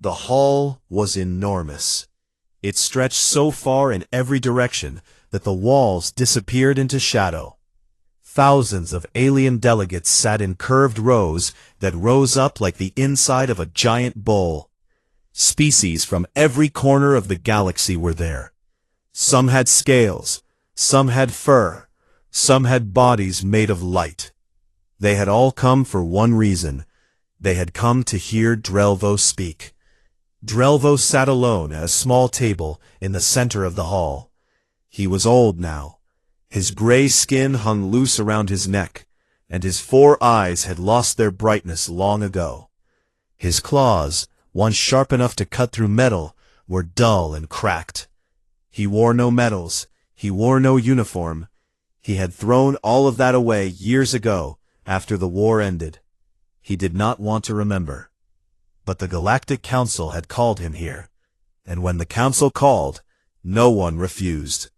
The hall was enormous. It stretched so far in every direction that the walls disappeared into shadow. Thousands of alien delegates sat in curved rows that rose up like the inside of a giant bowl. Species from every corner of the galaxy were there. Some had scales, some had fur, some had bodies made of light. They had all come for one reason. They had come to hear Drelvo speak. Drelvo sat alone at a small table in the center of the hall. He was old now. His gray skin hung loose around his neck, and his 4 eyes had lost their brightness long ago. His claws, once sharp enough to cut through metal, were dull and cracked. He wore no medals. He wore no uniform. He had thrown all of that away years ago, after the war ended. He did not want to remember. But the Galactic Council had called him here, and when the Council called, no one refused.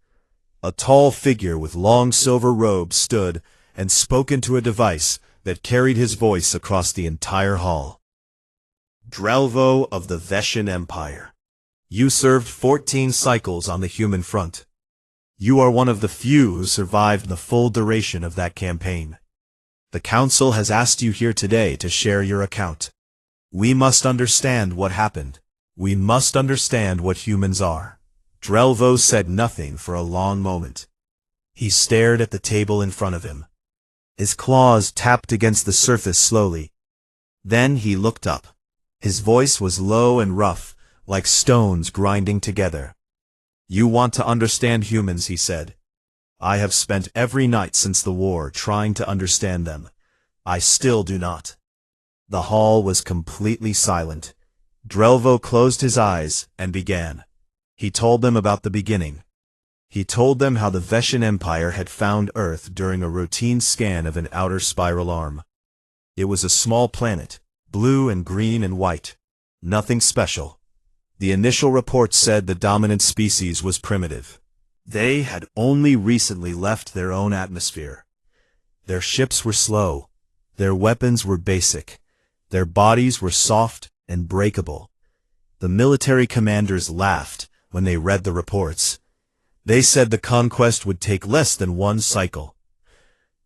A tall figure with long silver robes stood and spoke into a device that carried his voice across the entire hall. Drelvo of the Veshan Empire. You served 14 cycles on the human front. You are one of the few who survived the full duration of that campaign. The Council has asked you here today to share your account. We must understand what happened. We must understand what humans are. Drelvo said nothing for a long moment. He stared at the table in front of him. His claws tapped against the surface slowly. Then he looked up. His voice was low and rough, like stones grinding together. You want to understand humans, he said. I have spent every night since the war trying to understand them. I still do not. The hall was completely silent. Drelvo closed his eyes and began. He told them about the beginning. He told them how the Veshan Empire had found Earth during a routine scan of an outer spiral arm. It was a small planet, blue and green and white. Nothing special. The initial report said the dominant species was primitive. They had only recently left their own atmosphere. Their ships were slow. Their weapons were basic. Their bodies were soft and breakable. The military commanders laughed when they read the reports. They said the conquest would take less than 1 cycle.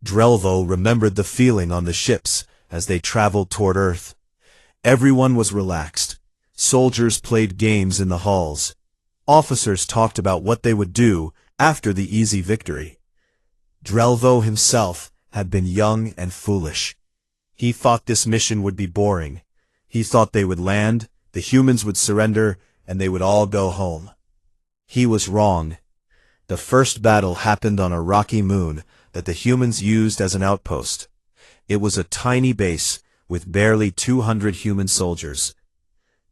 Drelvo remembered the feeling on the ships as they traveled toward Earth. Everyone was relaxed. Soldiers played games in the halls. Officers talked about what they would do after the easy victory. Drelvo himself had been young and foolish. He thought this mission would be boring. He thought they would land, the humans would surrender, and they would all go home. He was wrong. The first battle happened on a rocky moon that the humans used as an outpost. It was a tiny base with barely 200 human soldiers.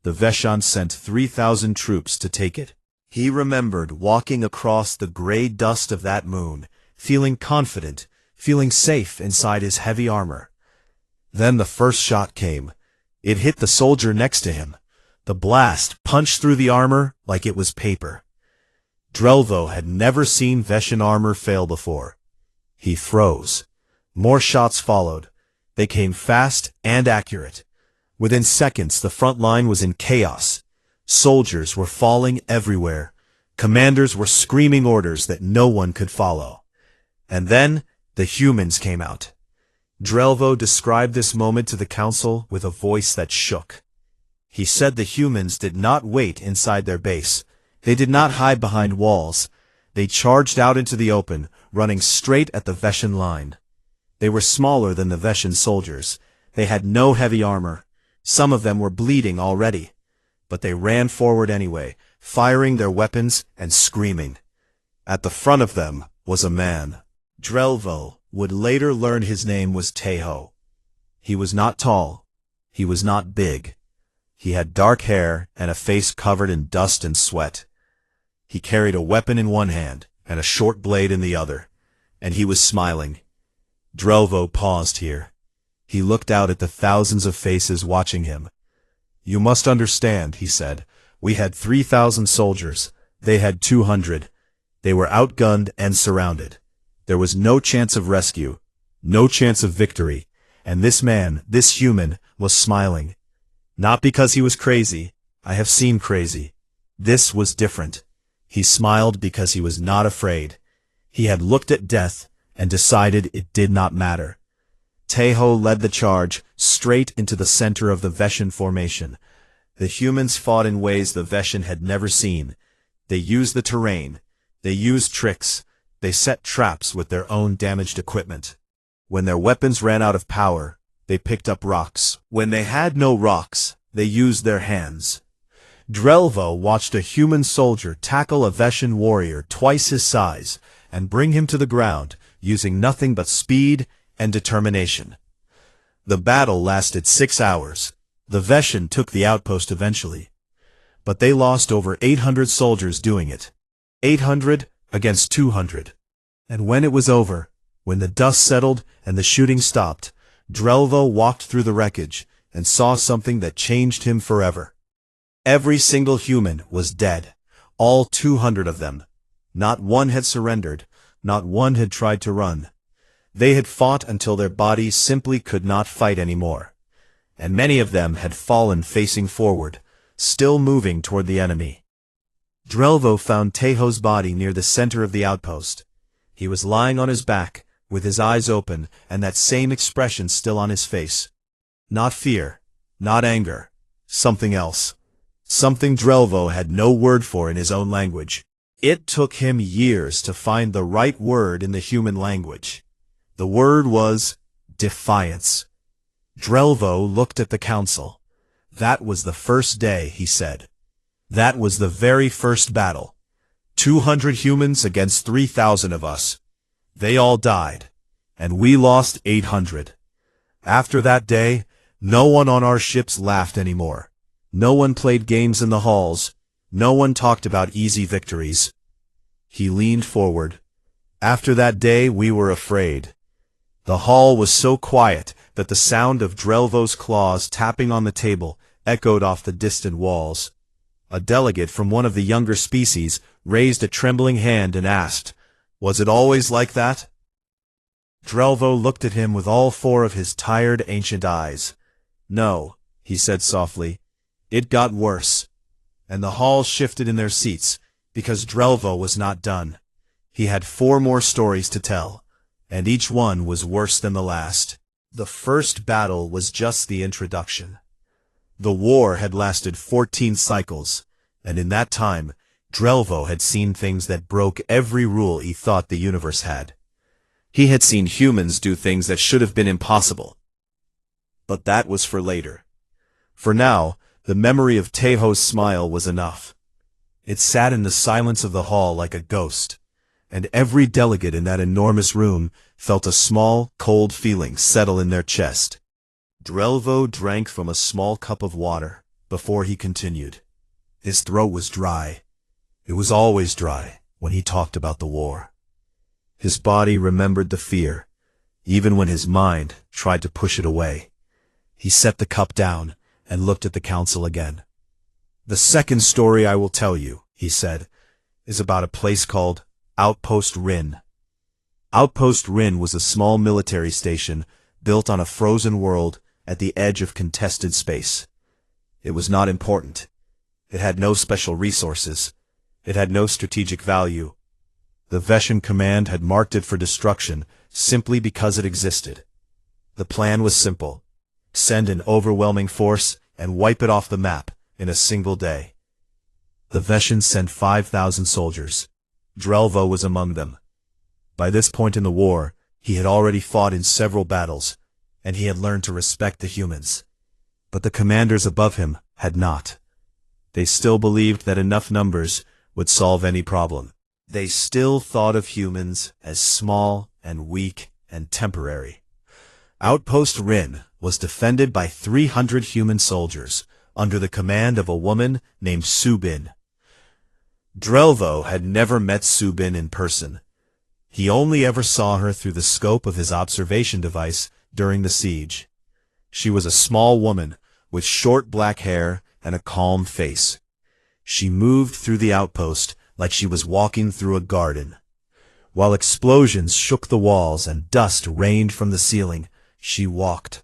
The Veshan sent 3,000 troops to take it. He remembered walking across the gray dust of that moon, feeling confident, feeling safe inside his heavy armor. Then the first shot came. It hit the soldier next to him. The blast punched through the armor like it was paper. Drelvo had never seen Veshan armor fail before. He froze. More shots followed. They came fast and accurate. Within seconds, the front line was in chaos. Soldiers were falling everywhere. Commanders were screaming orders that no one could follow. And then the humans came out. Drelvo described this moment to the council with a voice that shook. He said the humans did not wait inside their base. They did not hide behind walls. They charged out into the open, running straight at the Veshan line. They were smaller than the Veshan soldiers. They had no heavy armor. Some of them were bleeding already. But they ran forward anyway, firing their weapons and screaming. At the front of them was a man. Drelvo would later learn his name was Teho. He was not tall. He was not big. He had dark hair and a face covered in dust and sweat. He carried a weapon in one hand and a short blade in the other, and he was smiling. Drelvo paused here. He looked out at the thousands of faces watching him. You must understand, he said. We had 3,000 soldiers. They had 200. They were outgunned and surrounded. There was no chance of rescue, no chance of victory, and this man, this human, was smiling. Not because he was crazy. I have seen crazy. This was different. He smiled because he was not afraid. He had looked at death and decided it did not matter. Taeho led the charge straight into the center of the Veshin formation. The humans fought in ways the Veshin had never seen. They used the terrain. They used tricks. They set traps with their own damaged equipment. When their weapons ran out of power, they picked up rocks. When they had no rocks, they used their hands. Drelvo watched a human soldier tackle a Veshin warrior twice his size and bring him to the ground using nothing but speed and determination. The battle lasted 6 hours. The Veshin took the outpost eventually. But they lost over 800 soldiers doing it. 800 against 200. And when it was over, when the dust settled and the shooting stopped, Drelvo walked through the wreckage and saw something that changed him forever. Every single human was dead, all 200 of them. Not one had surrendered, not one had tried to run. They had fought until their bodies simply could not fight anymore. And many of them had fallen facing forward, still moving toward the enemy. Drelvo found Taeho's body near the center of the outpost. He was lying on his back, with his eyes open and that same expression still on his face. Not fear, not anger, something else. Something Drelvo had no word for in his own language. It took him years to find the right word in the human language. The word was defiance. Drelvo looked at the council. That was the first day, he said. That was the very first battle. 200 humans against 3,000 of us. They all died, and we lost 800. After that day, no one on our ships laughed anymore. No one played games in the halls. No one talked about easy victories. He leaned forward. After that day, we were afraid. The hall was so quiet that the sound of Drelvo's claws tapping on the table echoed off the distant walls. A delegate from one of the younger species raised a trembling hand and asked, "Was it always like that?" Drelvo looked at him with all 4 of his tired ancient eyes. "No," he said softly. "It got worse." And the hall shifted in their seats, because Drelvo was not done. He had 4 more stories to tell, and each one was worse than the last. The first battle was just the introduction. The war had lasted 14 cycles, and in that time, Drelvo had seen things that broke every rule he thought the universe had. He had seen humans do things that should have been impossible. But that was for later. For now, the memory of Taeho's smile was enough. It sat in the silence of the hall like a ghost, and every delegate in that enormous room felt a small, cold feeling settle in their chest. Drelvo drank from a small cup of water before he continued. His throat was dry. It was always dry when he talked about the war. His body remembered the fear, even when his mind tried to push it away. He set the cup down and looked at the council again. "The second story I will tell you," he said, "is about a place called Outpost Rin." Outpost Rin was a small military station built on a frozen world at the edge of contested space. It was not important. It had no special resources. It had no strategic value. The Veshin command had marked it for destruction simply because it existed. The plan was simple. Send an overwhelming force and wipe it off the map in a single day. The Veshin sent 5,000 soldiers. Drelvo was among them. By this point in the war, he had already fought in several battles, and he had learned to respect the humans. But the commanders above him had not. They still believed that enough numbers would solve any problem. They still thought of humans as small and weak and temporary. Outpost Rin was defended by 300 human soldiers under the command of a woman named Subin. Drelvo had never met Subin in person. He only ever saw her through the scope of his observation device during the siege. She was a small woman with short black hair and a calm face. She moved through the outpost like she was walking through a garden. While explosions shook the walls and dust rained from the ceiling, she walked.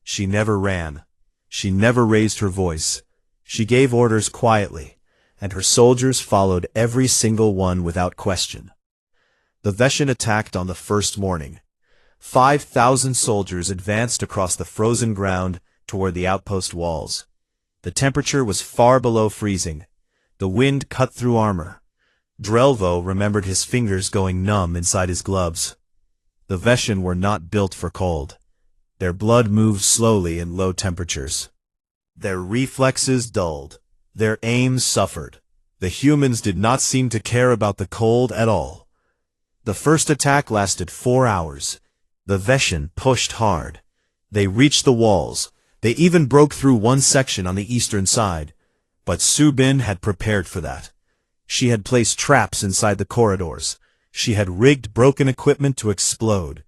She never ran. She never raised her voice. She gave orders quietly, and her soldiers followed every single one without question. The Veshan attacked on the first morning. 5,000 soldiers advanced across the frozen ground toward the outpost walls. The temperature was far below freezing. The wind cut through armor. Drelvo remembered his fingers going numb inside his gloves. The Veshan were not built for cold. Their blood moved slowly in low temperatures. Their reflexes dulled. Their aims suffered. The humans did not seem to care about the cold at all. The first attack lasted 4 hours. The Veshan pushed hard. They reached the walls. They even broke through one section on the eastern side. But Subin had prepared for that. She had placed traps inside the corridors. She had rigged broken equipment to explode.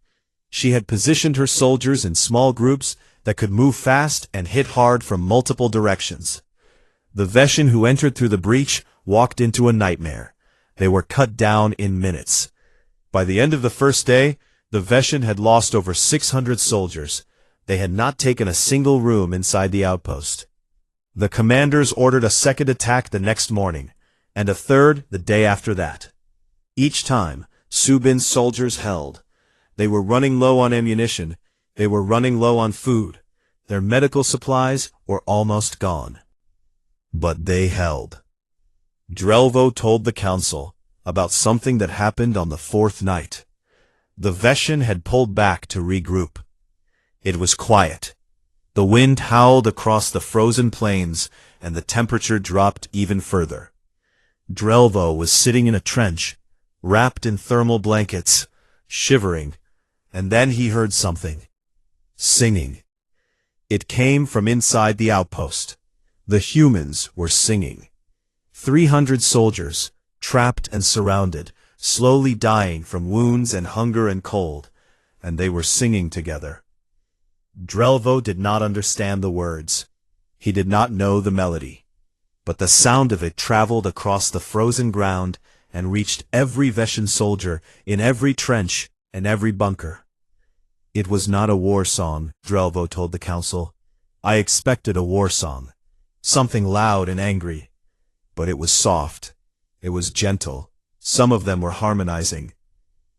She had positioned her soldiers in small groups that could move fast and hit hard from multiple directions. The Veshan who entered through the breach walked into a nightmare. They were cut down in minutes. By the end of the first day, the Veshan had lost over 600 soldiers. They had not taken a single room inside the outpost. The commanders ordered a second attack the next morning, and a third the day after that. Each time, Subin's soldiers held. They were running low on ammunition. They were running low on food. Their medical supplies were almost gone. But they held. Drelvo told the council about something that happened on the fourth night. The Veshan had pulled back to regroup. It was quiet. The wind howled across the frozen plains, and the temperature dropped even further. Drelvo was sitting in a trench, wrapped in thermal blankets, shivering, and then he heard something. Singing. It came from inside the outpost. The humans were singing. 300 soldiers, trapped and surrounded, slowly dying from wounds and hunger and cold, and they were singing together. Drelvo did not understand the words. He did not know the melody. But the sound of it traveled across the frozen ground and reached every Veshan soldier in every trench and every bunker. It was not a war song, Drelvo told the council. I expected a war song, something loud and angry. But it was soft. It was gentle. Some of them were harmonizing.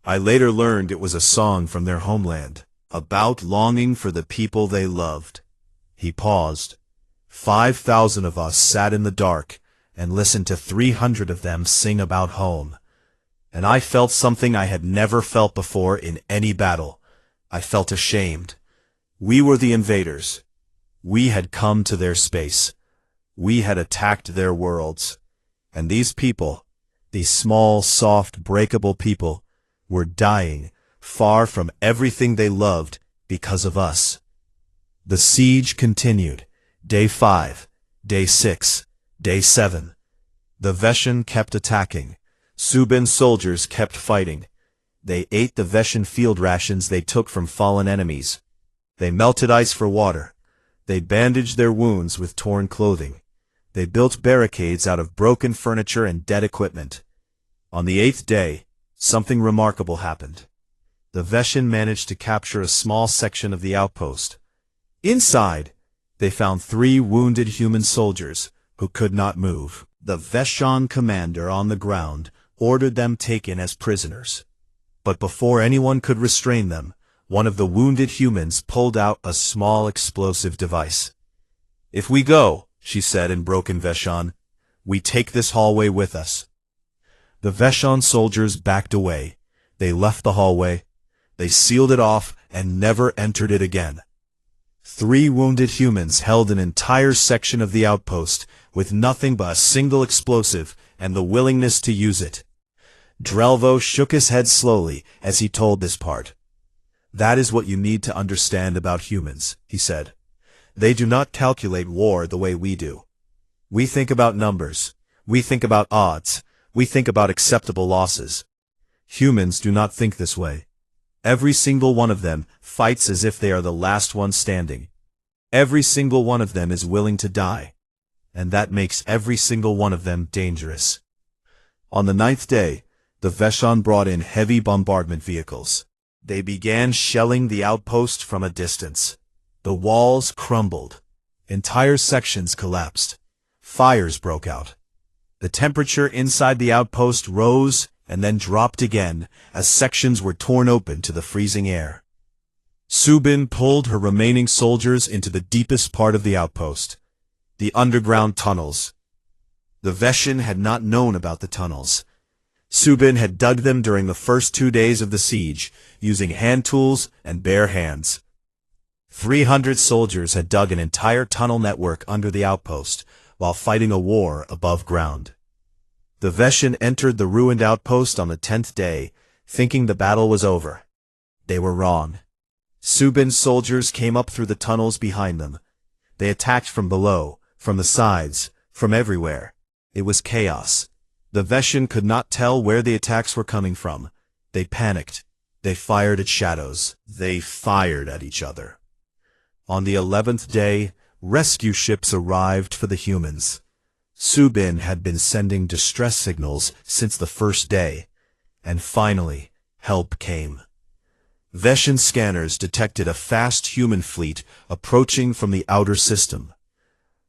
I later learned it was a song from their homeland, about longing for the people they loved. He paused. 5,000 of us sat in the dark and listened to 300 of them sing about home. And I felt something I had never felt before in any battle. I felt ashamed. We were the invaders. We had come to their space. We had attacked their worlds. And these people, these small, soft, breakable people, were dying far from everything they loved because of us. The siege continued. Day 5, Day 6, Day 7. The Veshan kept attacking. Subin's soldiers kept fighting. They ate the Veshan field rations they took from fallen enemies. They melted ice for water. They bandaged their wounds with torn clothing. They built barricades out of broken furniture and dead equipment. On the 8th day, something remarkable happened. The Veshan managed to capture a small section of the outpost. Inside, they found 3 wounded human soldiers who could not move. The Veshan commander on the ground ordered them taken as prisoners. But before anyone could restrain them, one of the wounded humans pulled out a small explosive device. If we go, she said in broken Veshan, we take this hallway with us. The Veshan soldiers backed away. They left the hallway. They sealed it off and never entered it again. 3 wounded humans held an entire section of the outpost with nothing but a single explosive and the willingness to use it. Drelvo shook his head slowly as he told this part. That is what you need to understand about humans, he said. They do not calculate war the way we do. We think about numbers. We think about odds. We think about acceptable losses. Humans do not think this way. Every single one of them fights as if they are the last one standing. Every single one of them is willing to die. And that makes every single one of them dangerous. On the 9th day, the Veshan brought in heavy bombardment vehicles. They began shelling the outpost from a distance. The walls crumbled. Entire sections collapsed. Fires broke out. The temperature inside the outpost rose and then dropped again as sections were torn open to the freezing air. Subin pulled her remaining soldiers into the deepest part of the outpost, the underground tunnels. The Veshin had not known about the tunnels. Subin had dug them during the first 2 days of the siege, using hand tools and bare hands. 300 soldiers had dug an entire tunnel network under the outpost, while fighting a war above ground. The Veshin entered the ruined outpost on the 10th day, thinking the battle was over. They were wrong. Subin's soldiers came up through the tunnels behind them. They attacked from below, from the sides, from everywhere. It was chaos. The Veshin could not tell where the attacks were coming from. They panicked. They fired at shadows. They fired at each other. On the 11th day, rescue ships arrived for the humans. Subin had been sending distress signals since the first day, and finally, help came. Veshin scanners detected a fast human fleet approaching from the outer system.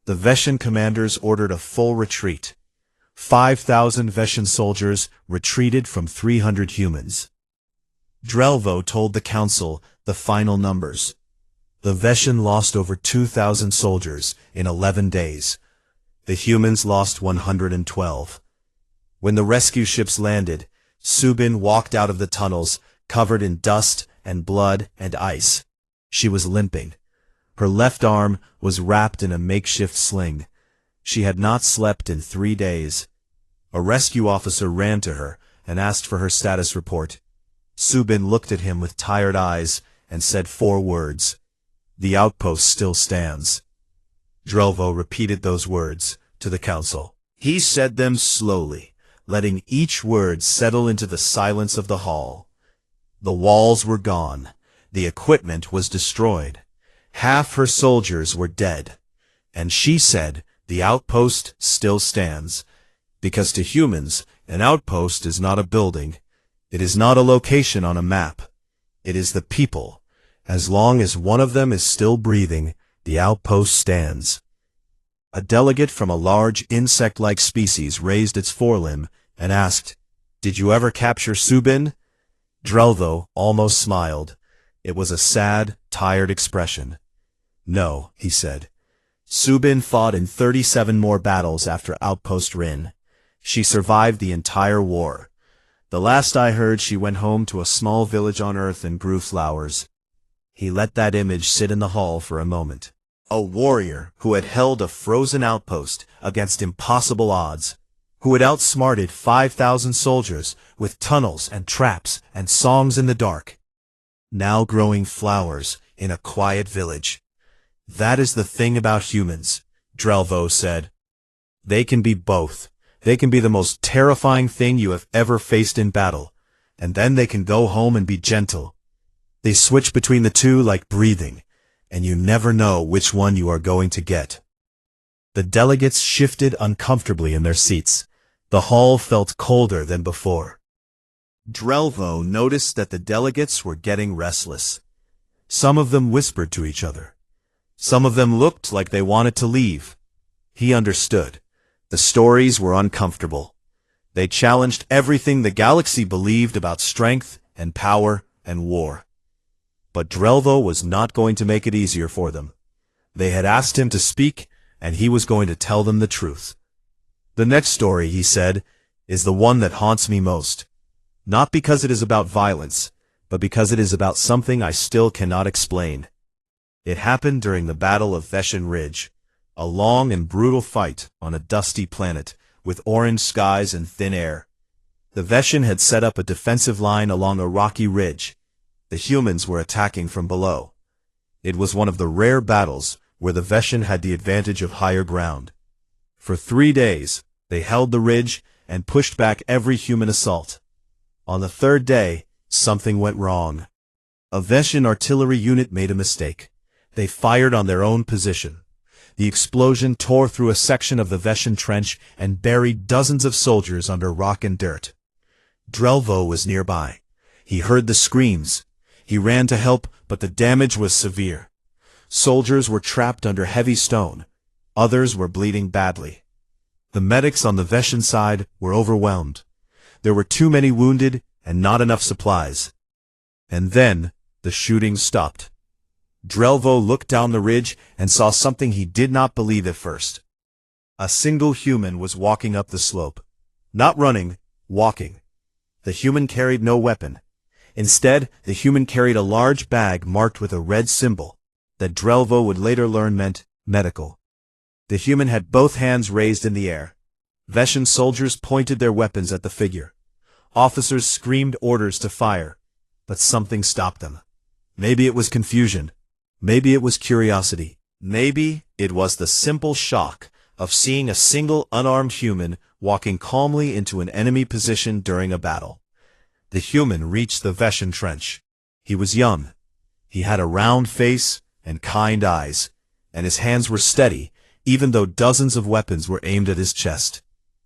The Veshin commanders ordered a full retreat. 5,000 Veshin soldiers retreated from 300 humans. Drelvo told the council the final numbers. The Veshin lost over 2,000 soldiers in 11 days. The humans lost 112. When the rescue ships landed, Subin walked out of the tunnels, covered in dust and blood and ice. She was limping. Her left arm was wrapped in a makeshift sling. She had not slept in 3 days. A rescue officer ran to her and asked for her status report. Subin looked at him with tired eyes and said 4 words. "The outpost still stands." Drelvo repeated those words to the council. He said them slowly, letting each word settle into the silence of the hall. The walls were gone. The equipment was destroyed. Half her soldiers were dead. And she said, "The outpost still stands." Because to humans, an outpost is not a building. It is not a location on a map. It is the people. As long as one of them is still breathing, the outpost stands. A delegate from a large insect-like species raised its forelimb and asked, "Did you ever capture Subin?" Drelvo almost smiled. It was a sad, tired expression. "No," he said. "Subin fought in 37 more battles after Outpost Rin. She survived the entire war. The last I heard, she went home to a small village on Earth and grew flowers." He let that image sit in the hall for a moment. A warrior who had held a frozen outpost against impossible odds, who had outsmarted 5,000 soldiers with tunnels and traps and songs in the dark, now growing flowers in a quiet village. "That is the thing about humans," Drelvo said. "They can be both. They can be the most terrifying thing you have ever faced in battle, and then they can go home and be gentle. They switch between the two like breathing, and you never know which one you are going to get." The delegates shifted uncomfortably in their seats. The hall felt colder than before. Drelvo noticed that the delegates were getting restless. Some of them whispered to each other. Some of them looked like they wanted to leave. He understood. The stories were uncomfortable. They challenged everything the galaxy believed about strength and power and war. But Drelvo was not going to make it easier for them. They had asked him to speak, and he was going to tell them the truth. "The next story," he said, "is the one that haunts me most. Not because it is about violence, but because it is about something I still cannot explain. It happened during the Battle of Veshin Ridge, a long and brutal fight on a dusty planet with orange skies and thin air. The Veshin had set up a defensive line along a rocky ridge. The humans were attacking from below. It was one of the rare battles where the Veshin had the advantage of higher ground. For 3 days, they held the ridge and pushed back every human assault. On the 3rd day, something went wrong. A Veshin artillery unit made a mistake. They fired on their own position. The explosion tore through a section of the Veshin trench and buried dozens of soldiers under rock and dirt. Drelvo was nearby. He heard the screams. He ran to help, but the damage was severe. Soldiers were trapped under heavy stone. Others were bleeding badly. The medics on the Veshan side were overwhelmed. There were too many wounded and not enough supplies. And then the shooting stopped. Drelvo looked down the ridge and saw something he did not believe at first. A single human was walking up the slope. Not running, walking. The human carried no weapon. Instead, the human carried a large bag marked with a red symbol that Drelvo would later learn meant medical. The human had both hands raised in the air. Veshan soldiers pointed their weapons at the figure. Officers screamed orders to fire, but something stopped them. Maybe it was confusion. Maybe it was curiosity. Maybe it was the simple shock of seeing a single unarmed human walking calmly into an enemy position during a battle. The human reached the Veshan trench. He was young. He had a round face and kind eyes, and his hands were steady, even though dozens of weapons were aimed at his chest.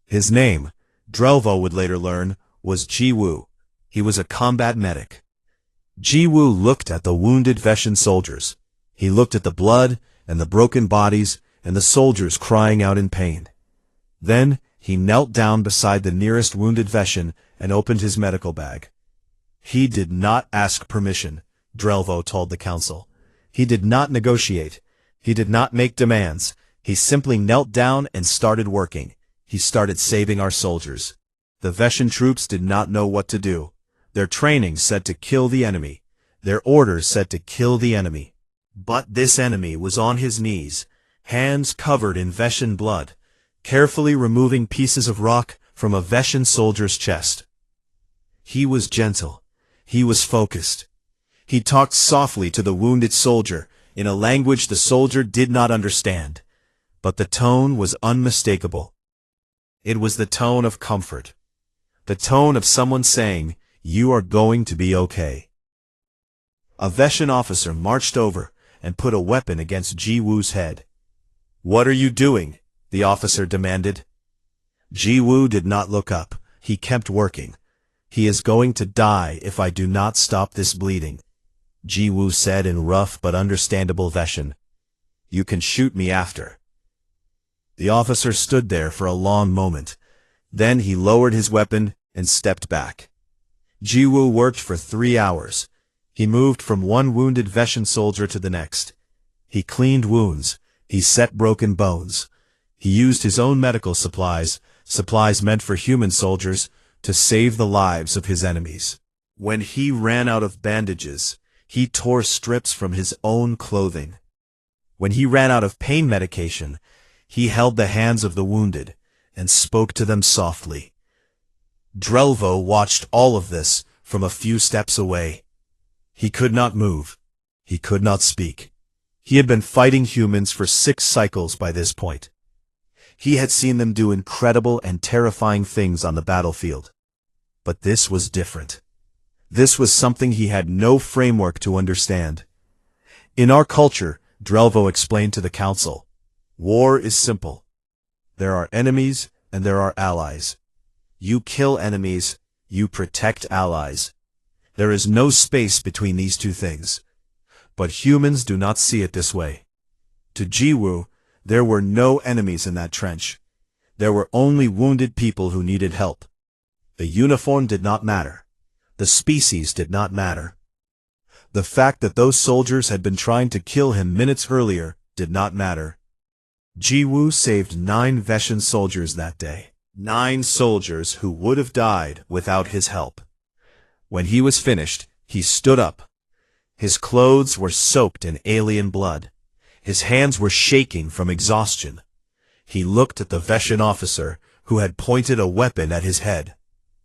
His name, Drelvo would later learn, was Ji-Woo. He was a combat medic. Ji-Woo looked at the wounded Veshan soldiers. He looked at the blood and the broken bodies and the soldiers crying out in pain. Then he knelt down beside the nearest wounded Veshan and opened his medical bag. He did not ask permission, Drelvo told the council. He did not negotiate. He did not make demands. He simply knelt down and started working. He started saving our soldiers. The Veshan troops did not know what to do. Their training said to kill the enemy. Their orders said to kill the enemy. But this enemy was on his knees, hands covered in Veshan blood, carefully removing pieces of rock from a Veshan soldier's chest. He was gentle. He was focused. He talked softly to the wounded soldier in a language the soldier did not understand, but the tone was unmistakable. It was the tone of comfort, the tone of someone saying, "You are going to be okay." A Veshan officer marched over and put a weapon against Ji-Woo's head. "What are you doing?" the officer demanded. Ji-Woo did not look up. He kept working. "He is going to die if I do not stop this bleeding," Ji-Woo said in rough but understandable Veshan. "You can shoot me after." The officer stood there for a long moment. Then he lowered his weapon and stepped back. Ji-Woo worked for 3 hours. He moved from one wounded Veshan soldier to the next. He cleaned wounds. He set broken bones. He used his own medical supplies, supplies meant for human soldiers, to save the lives of his enemies. When he ran out of bandages, he tore strips from his own clothing. When he ran out of pain medication, he held the hands of the wounded and spoke to them softly. Drelvo watched all of this from a few steps away. He could not move. He could not speak. He had been fighting humans for 6 cycles by this point. He had seen them do incredible and terrifying things on the battlefield. But this was different. This was something he had no framework to understand. In our culture, Drelvo explained to the council, war is simple. There are enemies and there are allies. You kill enemies, you protect allies. There is no space between these two things. But humans do not see it this way. To Ji-Woo, there were no enemies in that trench. There were only wounded people who needed help. The uniform did not matter. The species did not matter. The fact that those soldiers had been trying to kill him minutes earlier did not matter. Ji-Woo saved 9 Veshan soldiers that day. 9 soldiers who would have died without his help. When he was finished, he stood up. His clothes were soaked in alien blood. His hands were shaking from exhaustion. He looked at the Veshan officer who had pointed a weapon at his head.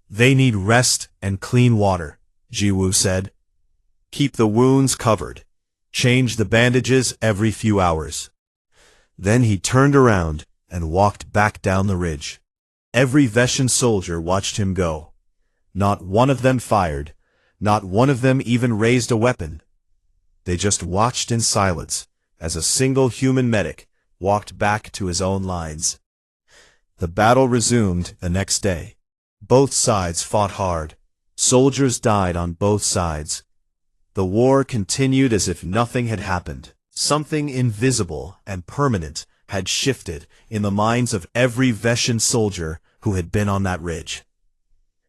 "They need rest and clean water," Ji-Woo said. "Keep the wounds covered. Change the bandages every few hours." Then he turned around and walked back down the ridge. Every Veshan soldier watched him go. Not one of them fired. Not one of them even raised a weapon. They just watched in silence as a single human medic walked back to his own lines. The battle resumed the next day. Both sides fought hard. Soldiers died on both sides. The war continued as if nothing had happened. Something invisible and permanent had shifted in the minds of every Veshan soldier who had been on that ridge.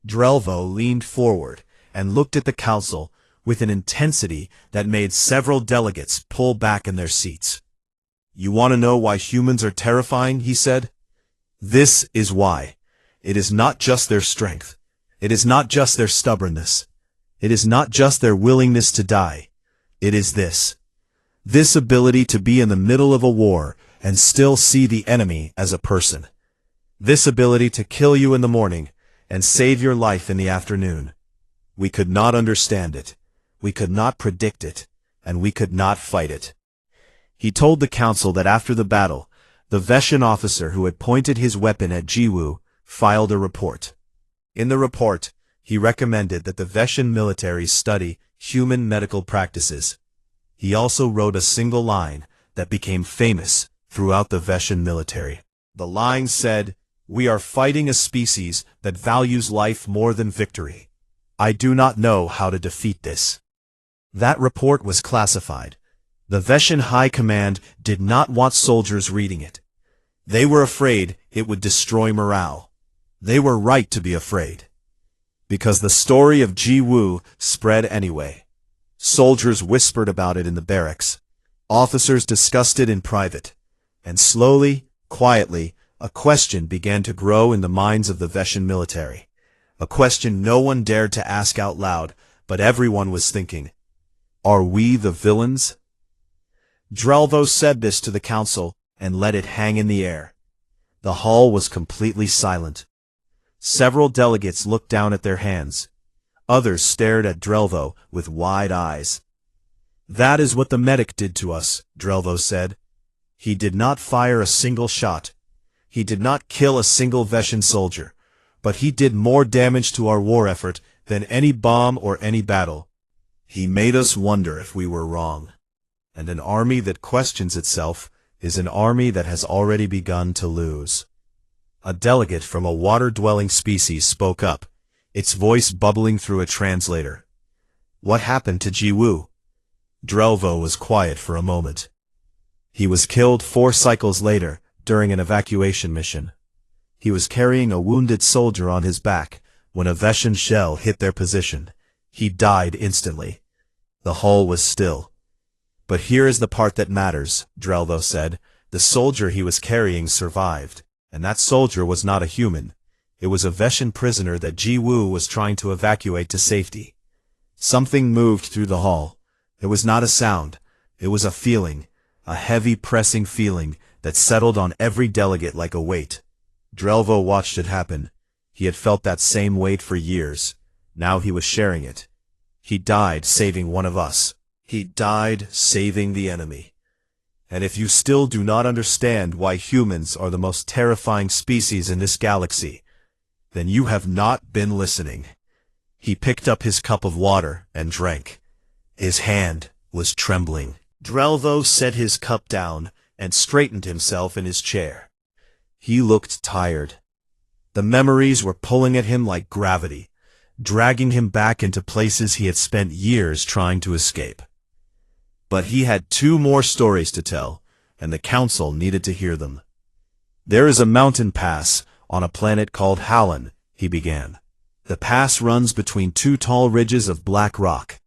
Drelvo leaned forward and looked at the council with an intensity that made several delegates pull back in their seats. "You want to know why humans are terrifying?" he said. "This is why. It is not just their strength. It is not just their stubbornness. It is not just their willingness to die. It is this ability to be in the middle of a war and still see the enemy as a person. This ability to kill you in the morning and save your life in the afternoon. We could not understand it. We could not predict it, and we could not fight it." He told the council that after the battle, the Veshan officer who had pointed his weapon at Jiwoo filed a report. In the report, he recommended that the Veshan military study human medical practices. He also wrote a single line that became famous throughout the Veshan military. The line said, "We are fighting a species that values life more than victory. I do not know how to defeat this." That report was classified. The Veshan High Command did not want soldiers reading it. They were afraid it would destroy morale. They were right to be afraid. Because the story of Jiwoo spread anyway. Soldiers whispered about it in the barracks. Officers discussed it in private. And slowly, quietly, a question began to grow in the minds of the Veshan military. A question no one dared to ask out loud, but everyone was thinking, "Are we the villains?" Drelvo said this to the council and let it hang in the air. The hall was completely silent. Several delegates looked down at their hands. Others stared at Drelvo with wide eyes. "That is what the medic did to us," Drelvo said. "He did not fire a single shot. He did not kill a single Veshan soldier, but he did more damage to our war effort than any bomb or any battle. He made us wonder if we were wrong. And an army that questions itself is an army that has already begun to lose." A delegate from a water-dwelling species spoke up, its voice bubbling through a translator. "What happened to Jiwoo?" Drelvo was quiet for a moment. "He was killed 4 cycles later during an evacuation mission. He was carrying a wounded soldier on his back when a Veshan shell hit their position. He died instantly." The hall was still. "But here is the part that matters," Drelvo said. "The soldier he was carrying survived, and that soldier was not a human. It was a Veshan prisoner that Jiwoo was trying to evacuate to safety." Something moved through the hall. It was not a sound. It was a feeling, a heavy pressing feeling that settled on every delegate like a weight. Drelvo watched it happen. He had felt that same weight for years. Now he was sharing it. He died saving one of us. He died saving the enemy. And if you still do not understand why humans are the most terrifying species in this galaxy, then you have not been listening. He picked up his cup of water and drank. His hand was trembling. Drelvo set his cup down and straightened himself in his chair. He looked tired. The memories were pulling at him like gravity, dragging him back into places he had spent years trying to escape. But he had 2 more stories to tell, and the council needed to hear them. "There is a mountain pass on a planet called Hallan," he began. "The pass runs between 2 tall ridges of black rock.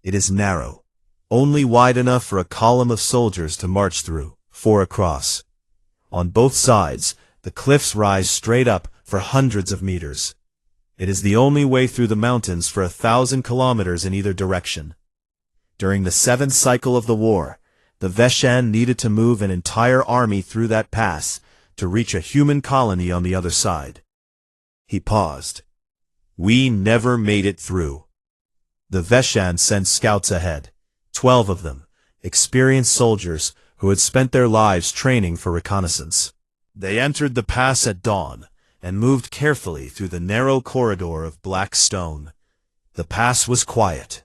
It is narrow, only wide enough for a column of soldiers to march through, 4 across. On both sides, the cliffs rise straight up for hundreds of meters. It is the only way through the mountains for 1,000 kilometers in either direction. During the 7th cycle of the war, the Veshan needed to move an entire army through that pass to reach a human colony on the other side." He paused. "We never made it through. The Veshan sent scouts ahead, 12 of them, experienced soldiers who had spent their lives training for reconnaissance. They entered the pass at dawn and moved carefully through the narrow corridor of black stone. The pass was quiet.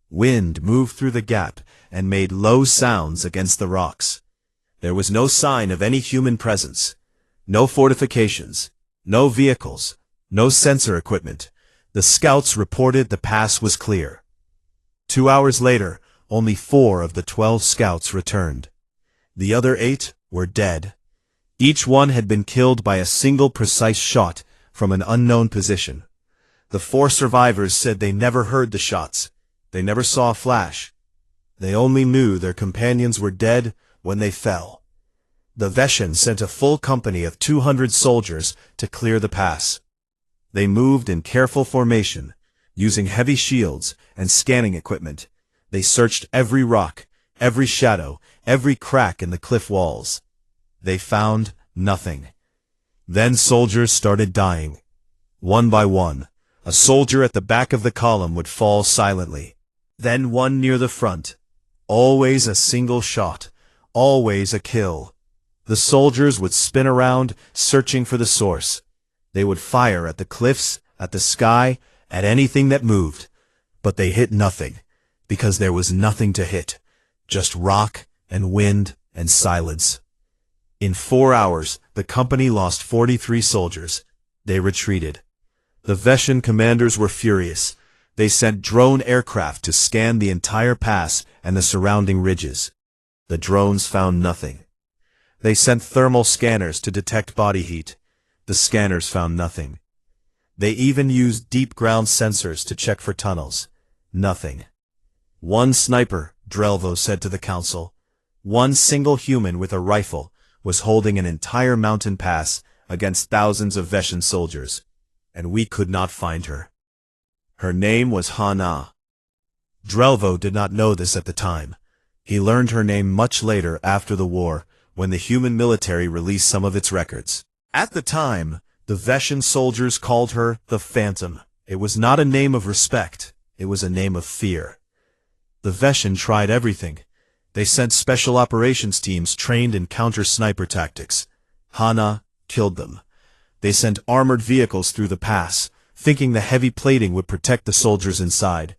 Wind moved through the gap and made low sounds against the rocks. There was no sign of any human presence. No fortifications, no vehicles, no sensor equipment. The scouts reported the pass was clear. 2 hours later, only 4 of the 12 scouts returned. The other 8 were dead, Each one had been killed by a single precise shot from an unknown position. The 4 survivors said they never heard the shots. They never saw a flash. They only knew their companions were dead when they fell. The Veshin sent a full company of 200 soldiers to clear the pass. They moved in careful formation, using heavy shields and scanning equipment. They searched every rock, every shadow, every crack in the cliff walls. They found nothing. Then soldiers started dying. One by one, a soldier at the back of the column would fall silently. Then one near the front. Always a single shot. Always a kill. The soldiers would spin around, searching for the source. They would fire at the cliffs, at the sky, at anything that moved. But they hit nothing, because there was nothing to hit. Just rock and wind and silence. In 4 hours, the company lost 43 soldiers. They retreated. The Veshin commanders were furious. They sent drone aircraft to scan the entire pass and the surrounding ridges. The drones found nothing. They sent thermal scanners to detect body heat. The scanners found nothing. They even used deep ground sensors to check for tunnels. Nothing. One sniper, Drelvo said to the council, one single human with a rifle, was holding an entire mountain pass against thousands of Veshin soldiers, and we could not find her. Her name was Hana. Drelvo did not know this at the time. He learned her name much later after the war, when the human military released some of its records. At the time, the Veshin soldiers called her the Phantom. It was not a name of respect. It was a name of fear. The Veshin tried everything. They sent special operations teams trained in counter-sniper tactics. Hana killed them. They sent armored vehicles through the pass, thinking the heavy plating would protect the soldiers inside.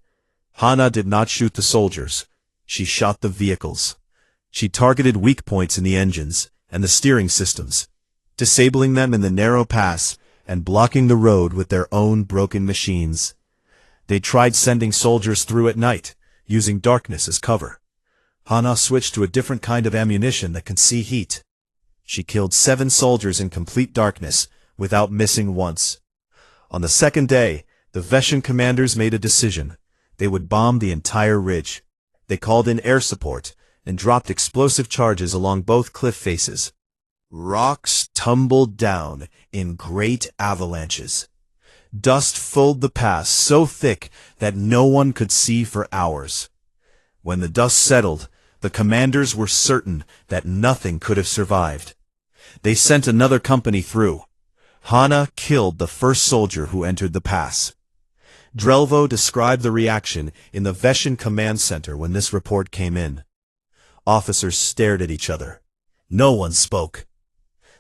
Hana did not shoot the soldiers. She shot the vehicles. She targeted weak points in the engines and the steering systems, disabling them in the narrow pass and blocking the road with their own broken machines. They tried sending soldiers through at night, using darkness as cover. Hana switched to a different kind of ammunition that can see heat. She killed 7 soldiers in complete darkness, without missing once. On the second day, the Veshin commanders made a decision. They would bomb the entire ridge. They called in air support and dropped explosive charges along both cliff faces. Rocks tumbled down in great avalanches. Dust filled the pass so thick that no one could see for hours. When the dust settled, the commanders were certain that nothing could have survived. They sent another company through. Hana killed the first soldier who entered the pass. Drelvo described the reaction in the Veshin command center when this report came in. Officers stared at each other. No one spoke.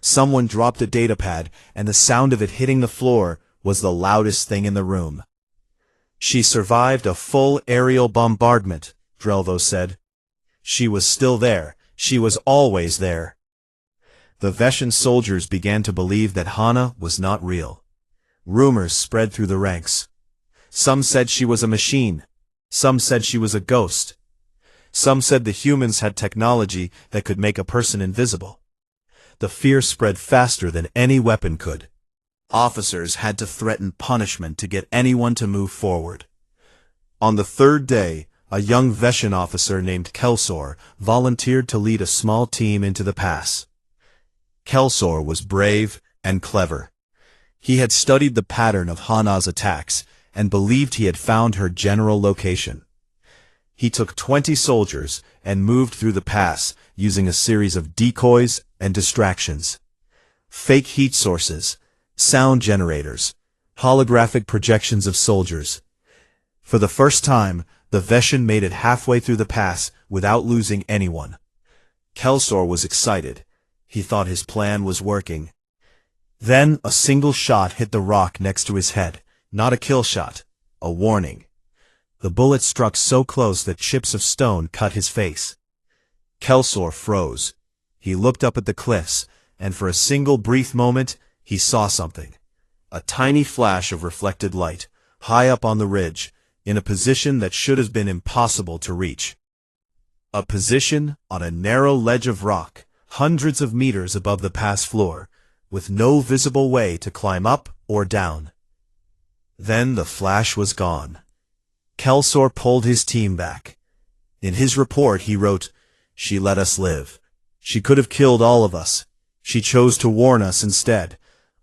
Someone dropped a datapad, and the sound of it hitting the floor was the loudest thing in the room. She survived a full aerial bombardment, Drelvo said. She was still there. She was always there. The Veshin soldiers began to believe that Hana was not real. Rumors spread through the ranks. Some said she was a machine. Some said she was a ghost. Some said the humans had technology that could make a person invisible. The fear spread faster than any weapon could. Officers had to threaten punishment to get anyone to move forward. On the 3rd day, a young Veshin officer named Kelsor volunteered to lead a small team into the pass. Kelsor was brave and clever. He had studied the pattern of Hana's attacks and believed he had found her general location. He took 20 soldiers and moved through the pass using a series of decoys and distractions. Fake heat sources, sound generators, holographic projections of soldiers. For the first time, the Veshin made it halfway through the pass without losing anyone. Kelsor was excited. He thought his plan was working. Then a single shot hit the rock next to his head. Not a kill shot, a warning. The bullet struck so close that chips of stone cut his face. Kelsor froze. He looked up at the cliffs, and for a single brief moment, he saw something. A tiny flash of reflected light, high up on the ridge, in a position that should have been impossible to reach. A position on a narrow ledge of rock, hundreds of meters above the pass floor, with no visible way to climb up or down. Then the flash was gone. Kelsoar pulled his team back. In his report he wrote, "She let us live. She could have killed all of us. She chose to warn us instead.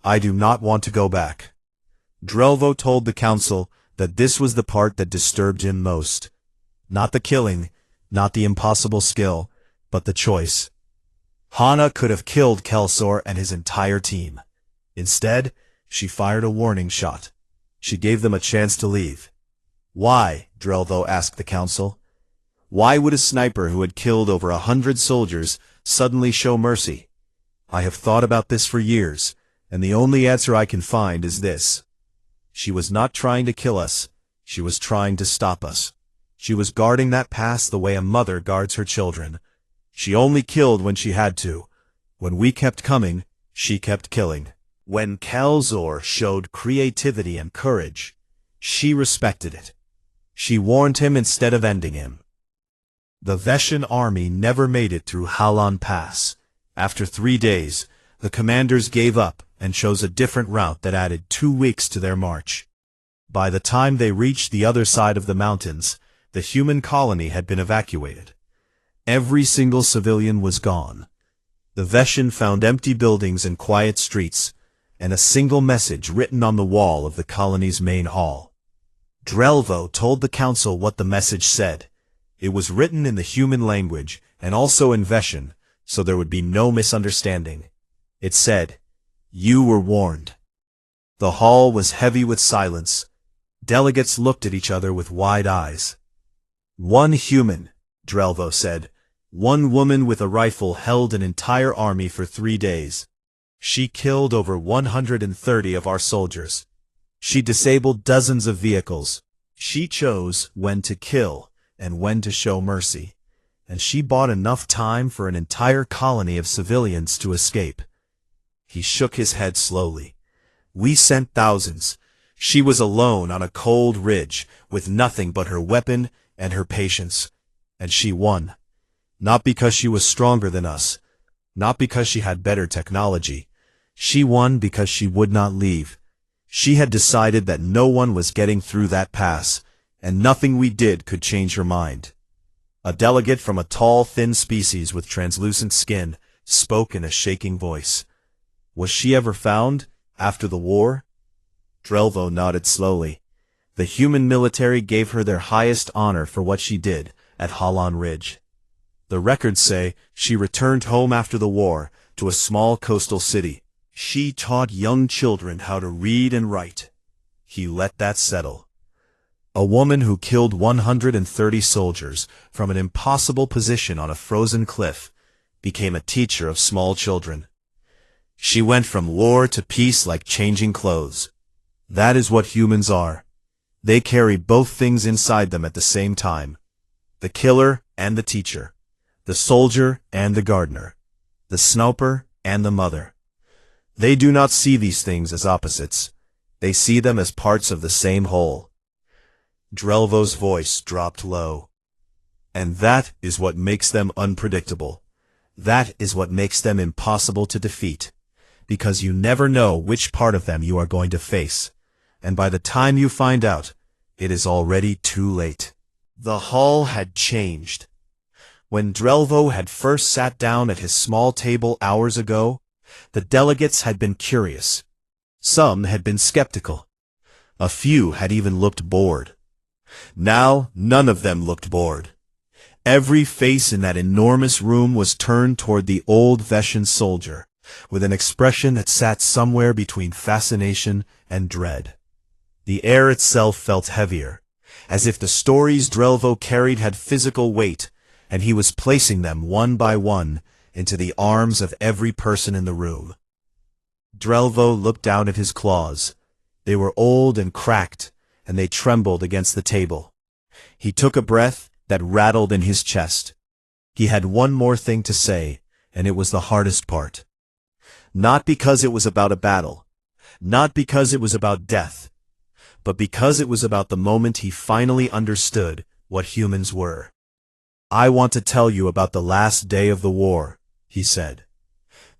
I do not want to go back." Drelvo told the council that this was the part that disturbed him most. Not the killing, not the impossible skill, but the choice. Hana could have killed Kelsoar and his entire team. Instead, she fired a warning shot. She gave them a chance to leave. Why? Drelvo asked the council. Why would a sniper who had killed over 100 soldiers suddenly show mercy? I have thought about this for years, and the only answer I can find is this. She was not trying to kill us. She was trying to stop us. She was guarding that pass the way a mother guards her children. She only killed when she had to. When we kept coming, she kept killing. When Kelsoar showed creativity and courage, she respected it. She warned him instead of ending him. The Veshan army never made it through Halan Pass. After 3 days, the commanders gave up and chose a different route that added 2 weeks to their march. By the time they reached the other side of the mountains, the human colony had been evacuated. Every single civilian was gone. The Veshan found empty buildings and quiet streets, and a single message written on the wall of the colony's main hall. Drelvo told the council what the message said. It was written in the human language and also in Veshan, so there would be no misunderstanding. It said, "You were warned." The hall was heavy with silence. Delegates looked at each other with wide eyes. "One human," Drelvo said. "One woman with a rifle held an entire army for 3 days. She killed over 130 of our soldiers. She disabled dozens of vehicles. She chose when to kill and when to show mercy. And she bought enough time for an entire colony of civilians to escape." He shook his head slowly. "We sent thousands. She was alone on a cold ridge with nothing but her weapon and her patience. And she won. Not because she was stronger than us. Not because she had better technology. She won because she would not leave. She had decided that no one was getting through that pass, and nothing we did could change her mind." A delegate from a tall, thin species with translucent skin spoke in a shaking voice. "Was she ever found, after the war?" Drelvo nodded slowly. The human military gave her their highest honor for what she did at Halan Ridge. The records say she returned home after the war to a small coastal city. She taught young children how to read and write. He let that settle. A woman who killed 130 soldiers from an impossible position on a frozen cliff became a teacher of small children. She went from war to peace like changing clothes. That is what humans are. They carry both things inside them at the same time. The killer and the teacher. The soldier and the gardener. The sniper and the mother. They do not see these things as opposites. They see them as parts of the same whole. Drelvo's voice dropped low. And that is what makes them unpredictable. That is what makes them impossible to defeat. Because you never know which part of them you are going to face. And by the time you find out, it is already too late. The hall had changed. When Drelvo had first sat down at his small table hours ago, the delegates had been curious. Some had been skeptical. A few had even looked bored. Now, none of them looked bored. Every face in that enormous room was turned toward the old Veshan soldier, with an expression that sat somewhere between fascination and dread. The air itself felt heavier, as if the stories Drelvo carried had physical weight, and he was placing them one by one into the arms of every person in the room. Drelvo looked down at his claws. They were old and cracked, and they trembled against the table. He took a breath that rattled in his chest. He had one more thing to say, and it was the hardest part. Not because it was about a battle, not because it was about death, but because it was about the moment he finally understood what humans were. "I want to tell you about the last day of the war," he said.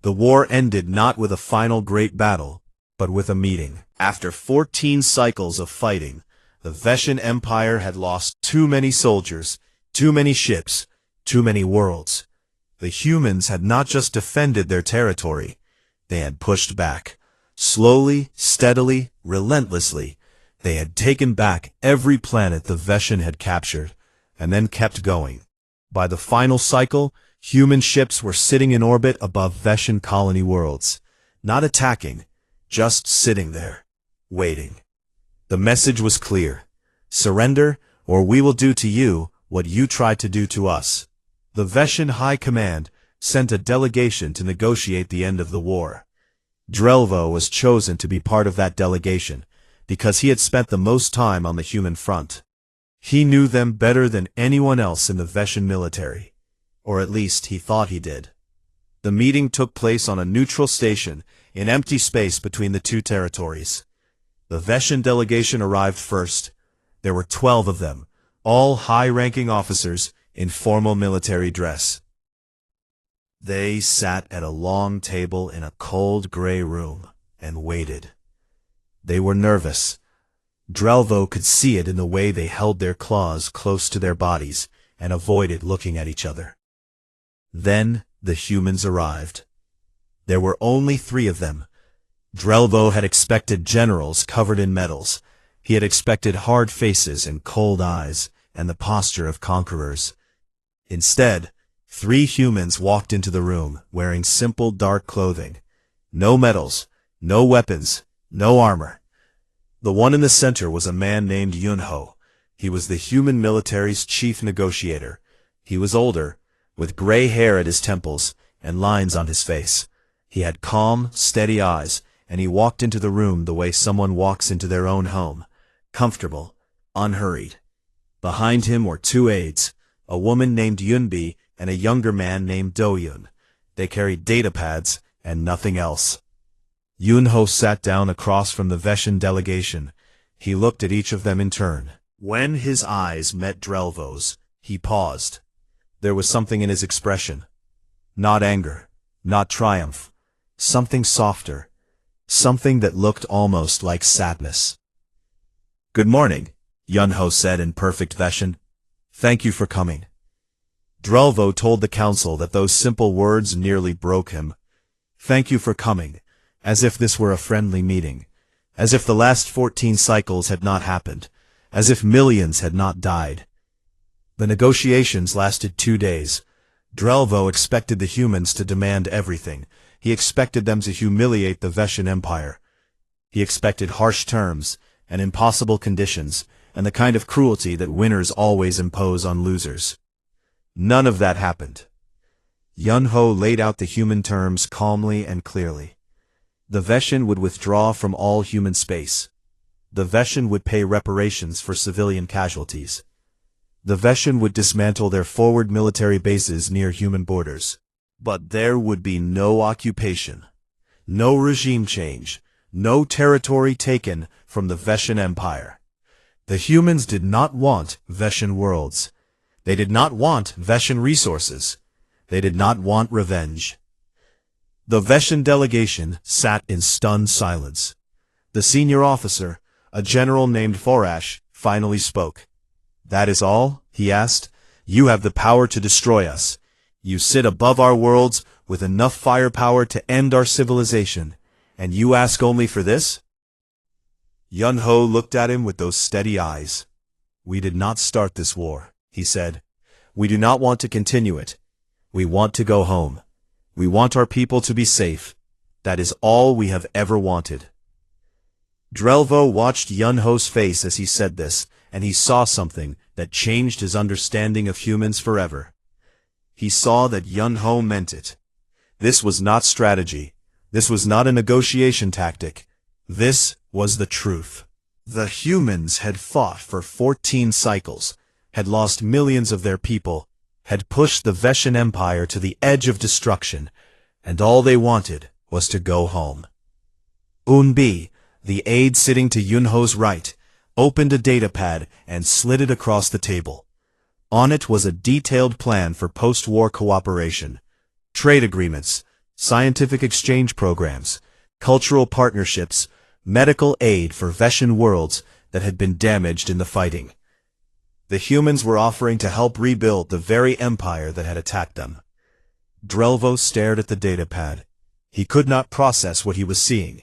The war ended not with a final great battle, but with a meeting. After 14 cycles of fighting, the Veshan Empire had lost too many soldiers, too many ships, too many worlds. The humans had not just defended their territory, they had pushed back. Slowly, steadily, relentlessly, they had taken back every planet the Veshan had captured, and then kept going. By the final cycle, human ships were sitting in orbit above Veshan colony worlds, not attacking, just sitting there, waiting. The message was clear: surrender, or we will do to you what you tried to do to us. The Veshan High Command sent a delegation to negotiate the end of the war. Drelvo was chosen to be part of that delegation, because he had spent the most time on the human front. He knew them better than anyone else in the Veshan military, or at least he thought he did. The meeting took place on a neutral station in empty space between the two territories. The Veshan delegation arrived first. There were 12 of them, all high-ranking officers in formal military dress. They sat at a long table in a cold gray room and waited. They were nervous. Drelvo could see it in the way they held their claws close to their bodies and avoided looking at each other. Then the humans arrived. There were only 3 of them. Drelvo had expected generals covered in medals. He had expected hard faces and cold eyes and the posture of conquerors. Instead, 3 humans walked into the room wearing simple dark clothing. No medals, no weapons, no armor. The one in the center was a man named Yunho. He was the human military's chief negotiator. He was older, with gray hair at his temples and lines on his face. He had calm, steady eyes, and he walked into the room the way someone walks into their own home, comfortable, unhurried. Behind him were 2 aides, a woman named Yunbi and a younger man named Doyun. They carried datapads and nothing else. Yunho sat down across from the Veshan delegation. He looked at each of them in turn. When his eyes met Drelvo's, he paused. There was something in his expression. Not anger, not triumph. Something softer. Something that looked almost like sadness. "Good morning," Yunho said in perfect Veshan. "Thank you for coming." Drelvo told the council that those simple words nearly broke him. Thank you for coming, as if this were a friendly meeting, as if the last 14 cycles had not happened, as if millions had not died. The negotiations lasted 2 days. Drelvo expected the humans to demand everything. He expected them to humiliate the Veshan Empire. He expected harsh terms and impossible conditions, and the kind of cruelty that winners always impose on losers. None of that happened. Yunho laid out the human terms calmly and clearly. The Veshan would withdraw from all human space. The Veshan would pay reparations for civilian casualties. The Veshan would dismantle their forward military bases near human borders. But there would be no occupation, no regime change, no territory taken from the Veshan Empire. The humans did not want Veshan worlds. They did not want Veshan resources. They did not want revenge. The Veshan delegation sat in stunned silence. The senior officer, a general named Forash, finally spoke. "That is all?" he asked. "You have the power to destroy us. You sit above our worlds with enough firepower to end our civilization, and you ask only for this?" Yunho looked at him with those steady eyes. "We did not start this war," he said. "We do not want to continue it. We want to go home. We want our people to be safe. That is all we have ever wanted." Drelvo watched Yunho's face as he said this, and he saw something that changed his understanding of humans forever. He saw that Yunho meant it. This was not strategy. This was not a negotiation tactic. This was the truth. The humans had fought for 14 cycles, had lost millions of their people, had pushed the Veshan Empire to the edge of destruction, and all they wanted was to go home. Unbi, the aide sitting to Yunho's right, opened a datapad and slid it across the table. On it was a detailed plan for post-war cooperation. trade agreements, scientific exchange programs, cultural partnerships, medical aid for Veshan worlds that had been damaged in the fighting. The humans were offering to help rebuild the very empire that had attacked them. Drelvo stared at the datapad. He could not process what he was seeing.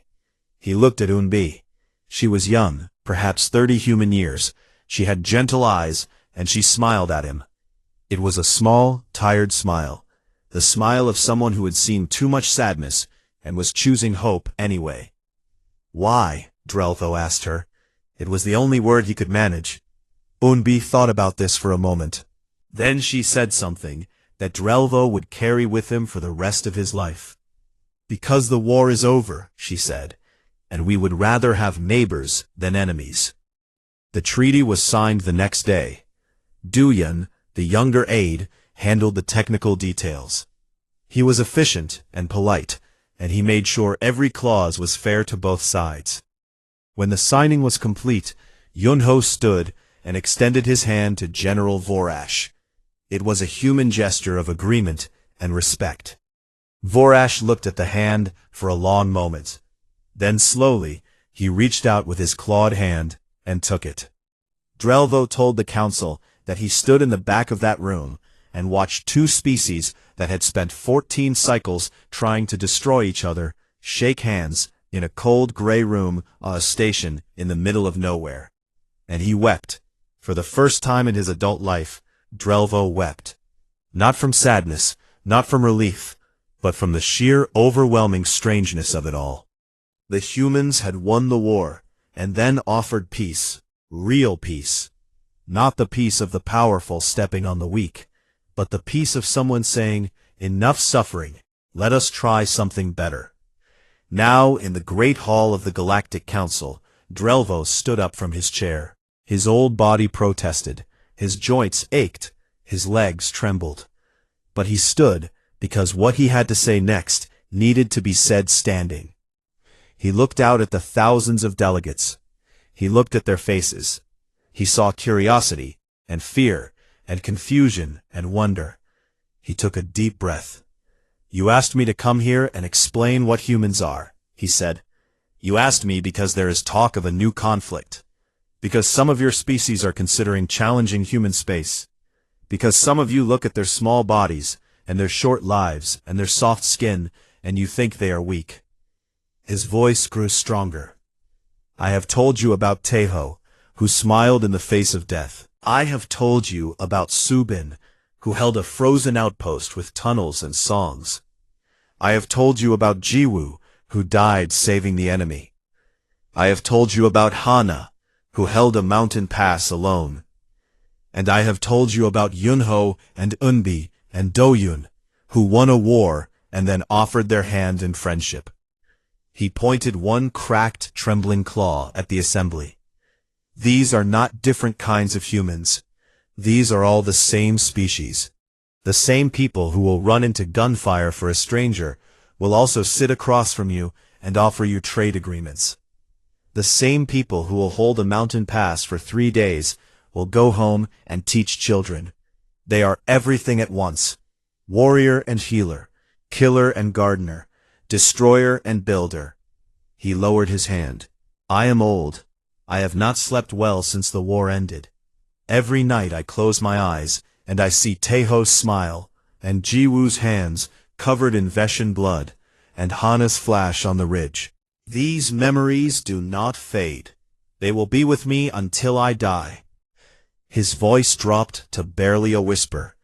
He looked at Unbi. She was young, perhaps 30 human years. She had gentle eyes, and she smiled at him. It was a small, tired smile, the smile of someone who had seen too much sadness and was choosing hope anyway. Why? Drelvo asked her. It was the only word he could manage. Unbi thought about this for a moment. Then she said something that Drelvo would carry with him for the rest of his life. Because the war is over, she said, and we would rather have neighbors than enemies. The treaty was signed the next day. Duyan, the younger aide, handled the technical details. He was efficient and polite, and he made sure every clause was fair to both sides. When the signing was complete, Yunho stood and extended his hand to General Vorash. It was a human gesture of agreement and respect. Vorash looked at the hand for a long moment. Then slowly, he reached out with his clawed hand and took it. Drelvo told the council that he stood in the back of that room and watched two species that had spent 14 cycles trying to destroy each other shake hands in a cold gray room on a station in the middle of nowhere. And he wept. For the first time in his adult life, Drelvo wept. Not from sadness, not from relief, but from the sheer overwhelming strangeness of it all. The humans had won the war, and then offered peace, real peace. Not the peace of the powerful stepping on the weak, but the peace of someone saying, enough suffering, let us try something better. Now, in the great hall of the Galactic Council, Drelvo stood up from his chair. His old body protested, his joints ached, his legs trembled. But he stood, because what he had to say next needed to be said standing. He looked out at the thousands of delegates. He looked at their faces. He saw curiosity, and fear, and confusion, and wonder. He took a deep breath. You asked me to come here and explain what humans are, he said. You asked me because there is talk of a new conflict. Because some of your species are considering challenging human space. Because some of you look at their small bodies, and their short lives, and their soft skin, and you think they are weak. His voice grew stronger. I have told you about Teho, who smiled in the face of death. I have told you about Subin, who held a frozen outpost with tunnels and songs. I have told you about Jiwu, who died saving the enemy. I have told you about Hana, who held a mountain pass alone. And I have told you about Yunho and Unbi and Doyun, who won a war and then offered their hand in friendship. He pointed one cracked, trembling claw at the assembly. These are not different kinds of humans. These are all the same species. The same people who will run into gunfire for a stranger will also sit across from you and offer you trade agreements. The same people who will hold a mountain pass for 3 days will go home and teach children. They are everything at once. Warrior and healer, killer and gardener, destroyer and builder. He lowered his hand. I am old. I have not slept well since the war ended. Every night I close my eyes, and I see Teho's smile, and Jiwu's hands covered in Veshan blood, and Hana's flash on the ridge. These memories do not fade. They will be with me until I die. His voice dropped to barely a whisper,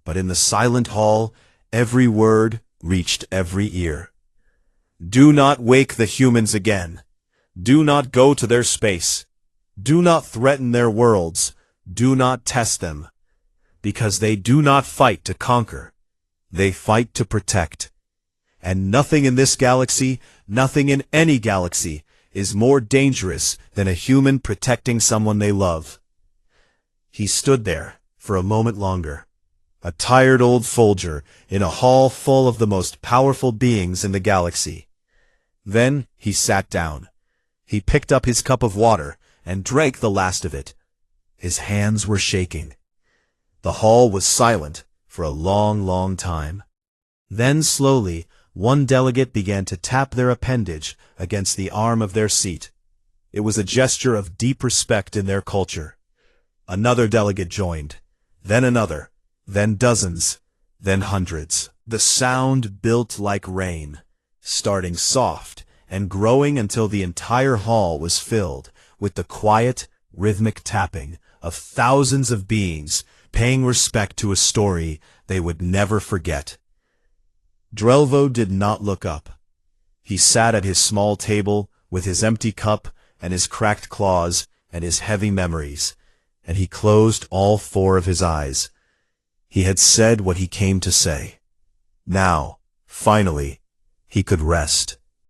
but in the silent hall, every word reached every ear. Do not wake the humans again. Do not go to their space. Do not threaten their worlds. Do not test them. Because they do not fight to conquer. They fight to protect. And nothing in this galaxy, nothing in any galaxy, is more dangerous than a human protecting someone they love. He stood there for a moment longer, a tired old soldier in a hall full of the most powerful beings in the galaxy. Then he sat down. He picked up his cup of water and drank the last of it. His hands were shaking. The hall was silent for a long, long time. Then slowly, one delegate began to tap their appendage against the arm of their seat. It was a gesture of deep respect in their culture. Another delegate joined, then another, then dozens, then hundreds. The sound built like rain, starting soft and growing until the entire hall was filled with the quiet, rhythmic tapping of thousands of beings paying respect to a story they would never forget. Drelvo did not look up. He sat at his small table with his empty cup and his cracked claws and his heavy memories, and he closed all four of his eyes. He had said what he came to say. Now, finally, he could rest.